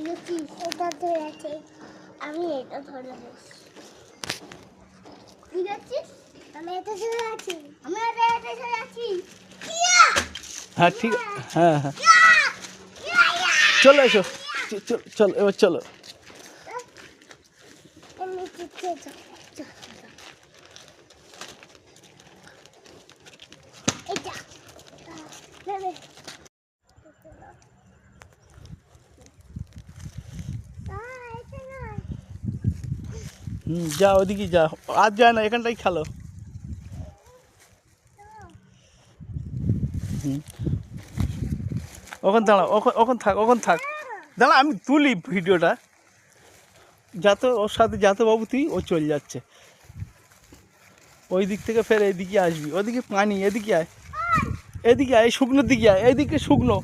এটা ধরে আছে, আমি এটা ধরে আছি। ঠিক আছে, আমি এটা ধরে আছি, আমি এটা ধরে আছি। হ্যাঁ ঠিক, হ্যাঁ হ্যাঁ চলো এসো, চলো এবার চলো। এমনি চিৎকে এটা ধরে যা ওদিকে যা, আর যায় না, এখানটাই খেলো। ওখান দাঁড়াও, ওখান থাক, ওখান থাক, দাঁড়া আমি তুলি ভিডিওটা। যাতে ওর সাথে যাতে বাবু তুই ও চলে যাচ্ছে ওই দিক থেকে, ফের এইদিকে আসবি, ওদিকে পানি, এদিকে আয়, এদিকে আয়, এই শুকনোর দিকে আয়, এইদিকে শুকনো,